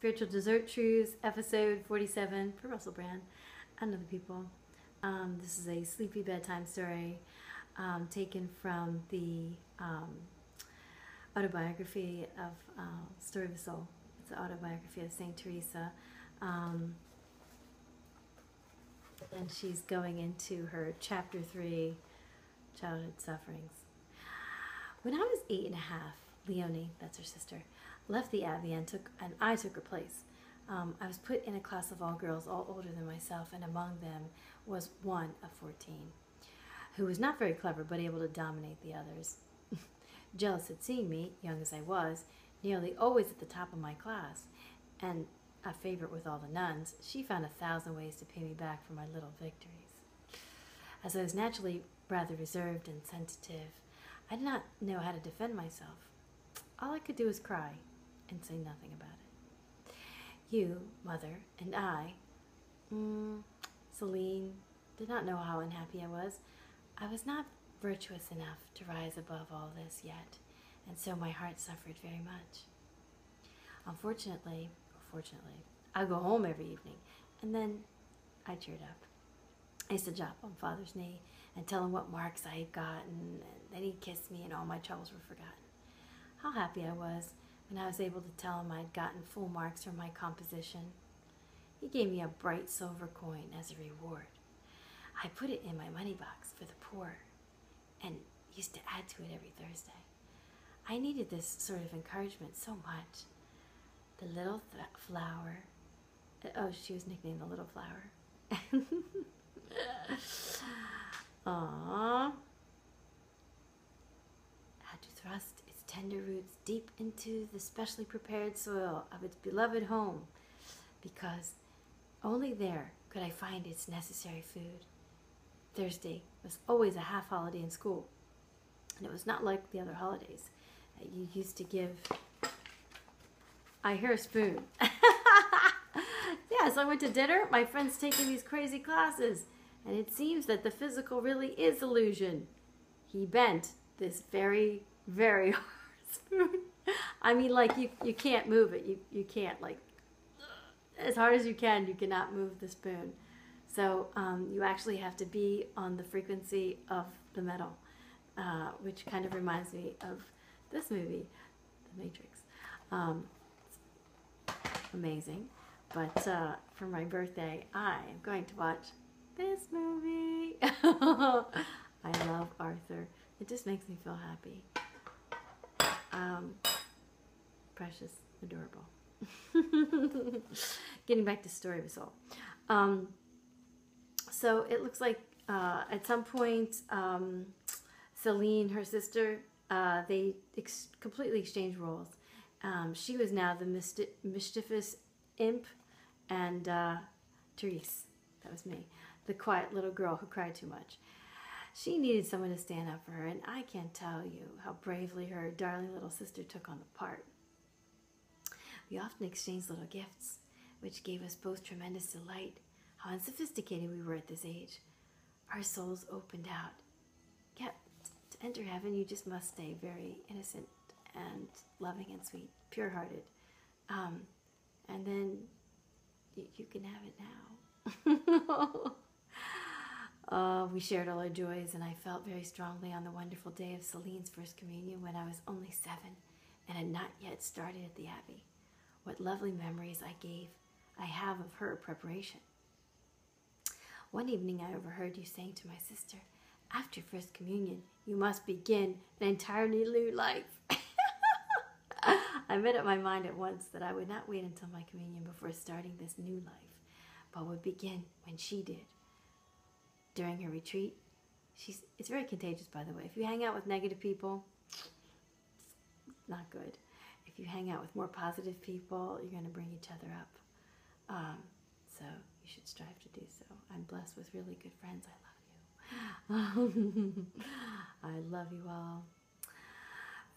Spiritual Dessert Truths, episode 47 for Russell Brand and other people. This is a sleepy bedtime story taken from the autobiography of Story of a Soul. It's the autobiography of Saint Therese. And she's going into her chapter 3, childhood sufferings. When I was 8 and a half, Leonie, that's her sister, left the Abbey and I took her place. I was put in a class of all girls, all older than myself, and among them was one of 14, who was not very clever, but able to dominate the others. Jealous at seeing me, young as I was, nearly always at the top of my class, and a favorite with all the nuns, she found 1,000 ways to pay me back for my little victories. As I was naturally rather reserved and sensitive, I did not know how to defend myself. All I could do was cry and say nothing about it. You, Mother, and I, Celine, did not know how unhappy I was. I was not virtuous enough to rise above all this yet, and so my heart suffered very much. Unfortunately, or fortunately, I go home every evening, and then I cheered up. I used to drop on Father's knee and tell him what marks I had gotten, and then he'd kiss me and all my troubles were forgotten. How happy I was when I was able to tell him I had gotten full marks for my composition. He gave me a bright silver coin as a reward. I put it in my money box for the poor and used to add to it every Thursday. I needed this sort of encouragement so much. The little flower, oh, she was nicknamed the Little Flower. Aww. Had to thrust its tender roots deep into the specially prepared soil of its beloved home, because only there could I find its necessary food. Thursday was always a half holiday in school, and it was not like the other holidays. You used to give... I hear a spoon. Yes, I went to dinner. My friend's taking these crazy classes, and it seems that the physical really is illusion. He bent this very, very hard spoon. I mean, like, you can't move it. You can't, like, as hard as you cannot move the spoon. So you actually have to be on the frequency of the metal, which kind of reminds me of this movie, The Matrix. Amazing. But for my birthday, I am going to watch this movie. I love Arthur. It just makes me feel happy. Precious, adorable. Getting back to Story of a Soul. So it looks like at some point, Celine, her sister, they completely exchanged roles. She was now the mischievous imp, and Therese, that was me, the quiet little girl who cried too much. She needed someone to stand up for her, and I can't tell you how bravely her darling little sister took on the part. We often exchanged little gifts, which gave us both tremendous delight. How unsophisticated we were at this age. Our souls opened out. Yet, to enter heaven, you just must stay very innocent and loving and sweet, pure-hearted. And then you can have it now. We shared all our joys, and I felt very strongly on the wonderful day of Celine's first communion when I was only 7 and had not yet started at the Abbey. What lovely memories I have of her preparation. One evening I overheard you saying to my sister, after First Communion, you must begin an entirely new life. I made up my mind at once that I would not wait until my communion before starting this new life, but would begin when she did. During her retreat, it's very contagious, by the way. If you hang out with negative people, it's not good. If you hang out with more positive people, you're going to bring each other up. So you should strive to do so. I'm blessed with really good friends. I love you. I love you all.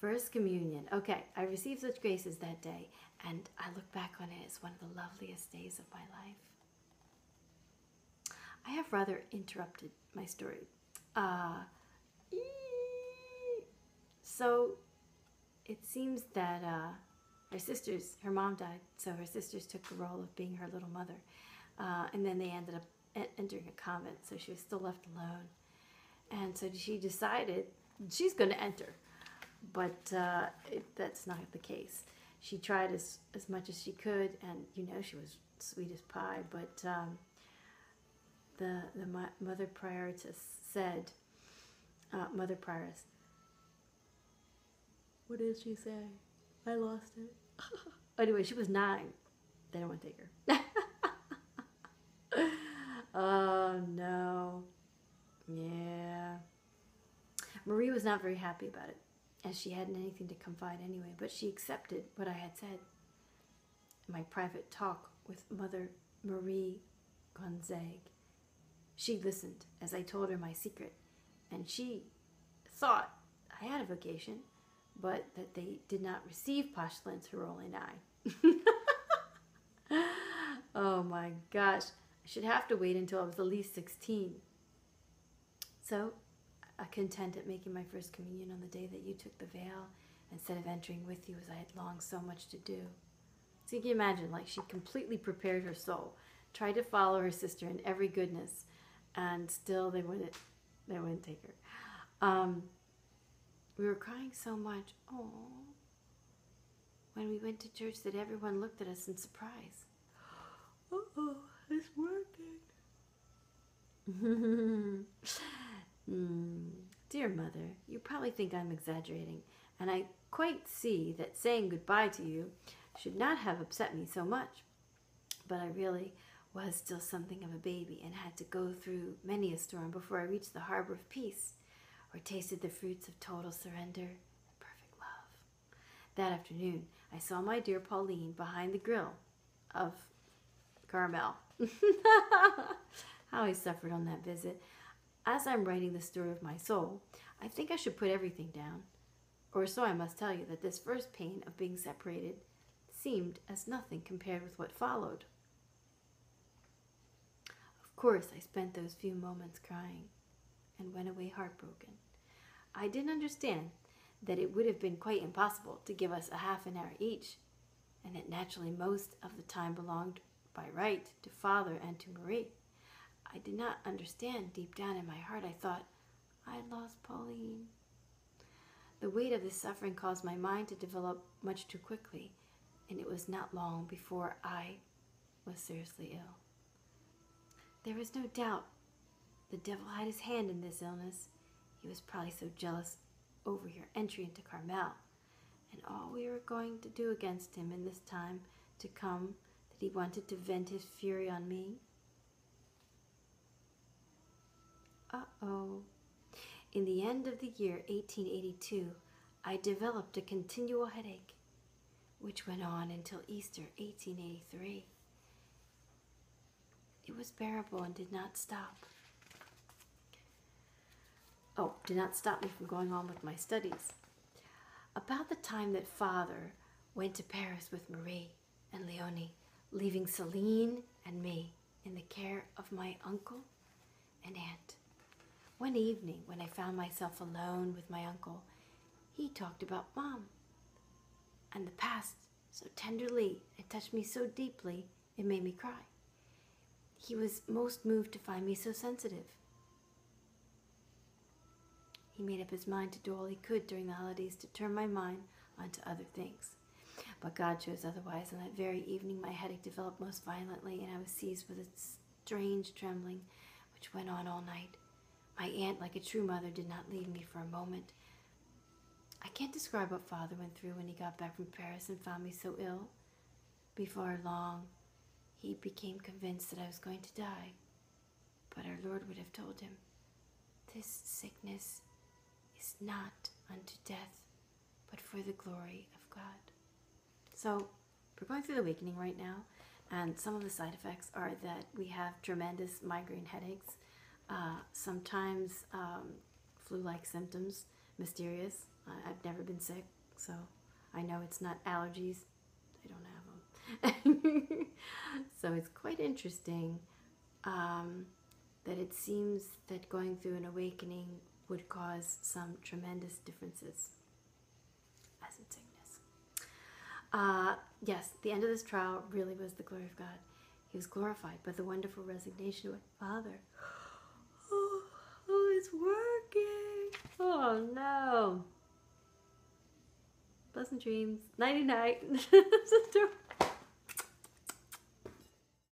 First Communion. Okay, I received such graces that day, and I look back on it as one of the loveliest days of my life. I have rather interrupted my story. So it seems that her mom died, so her sisters took the role of being her little mother. And then they ended up entering a convent, so she was still left alone. And so she decided she's going to enter, but that's not the case. She tried as much as she could, and she was sweet as pie, but the mother prioress said, what did she say? I lost it. Anyway, she was 9. They didn't want to take her. Oh, no. Yeah. Marie was not very happy about it, as she hadn't anything to confide anyway, but she accepted what I had said. My private talk with Mother Marie Gonzague. She listened as I told her my secret, and she thought I had a vocation, but that they did not receive postulants who were only 9. Oh my gosh. I should have to wait until I was at least 16. So, content at making my first communion on the day that you took the veil, instead of entering with you as I had longed so much to do. So you can imagine, like, she completely prepared her soul, tried to follow her sister in every goodness, and still they wouldn't take her. We were crying so much, when we went to church, that everyone looked at us in surprise. Uh-oh, it's working. Dear Mother, you probably think I'm exaggerating, and I quite see that saying goodbye to you should not have upset me so much. But I really was still something of a baby and had to go through many a storm before I reached the harbor of peace, or tasted the fruits of total surrender and perfect love. That afternoon, I saw my dear Pauline behind the grill of Carmel. How I suffered on that visit. As I'm writing the story of my soul, I think I should put everything down. Or so I must tell you that this first pain of being separated seemed as nothing compared with what followed. Of course, I spent those few moments crying and went away heartbroken. I didn't understand that it would have been quite impossible to give us a half an hour each, and that naturally most of the time belonged by right to Father and to Marie. I did not understand. Deep down in my heart, I thought, I had lost Pauline. The weight of this suffering caused my mind to develop much too quickly, and it was not long before I was seriously ill. There was no doubt the devil had his hand in this illness. He was probably so jealous over your entry into Carmel, and all we were going to do against him in this time to come, that he wanted to vent his fury on me. In the end of the year 1882, I developed a continual headache, which went on until Easter 1883. It was bearable and did not stop. Did not stop me from going on with my studies. About the time that Father went to Paris with Marie and Leonie, leaving Celine and me in the care of my uncle and aunt. One evening, when I found myself alone with my uncle, he talked about Mom and the past so tenderly. It touched me so deeply, it made me cry. He was most moved to find me so sensitive. He made up his mind to do all he could during the holidays to turn my mind onto other things. But God chose otherwise. On that very evening, my headache developed most violently, and I was seized with a strange trembling, which went on all night. My aunt, like a true mother, did not leave me for a moment. I can't describe what Father went through when he got back from Paris and found me so ill. Before long, he became convinced that I was going to die. But our Lord would have told him, "This sickness is not unto death, but for the glory of God." So, we're going through the awakening right now, and some of the side effects are that we have tremendous migraine headaches, sometimes flu-like symptoms, mysterious. I've never been sick, so I know it's not allergies. I don't have them. So it's quite interesting that it seems that going through an awakening would cause some tremendous differences, as in sickness. Yes, the end of this trial really was the glory of God. He was glorified by the wonderful resignation of my Father. Oh, it's working. Oh, no. Pleasant dreams. Nighty night.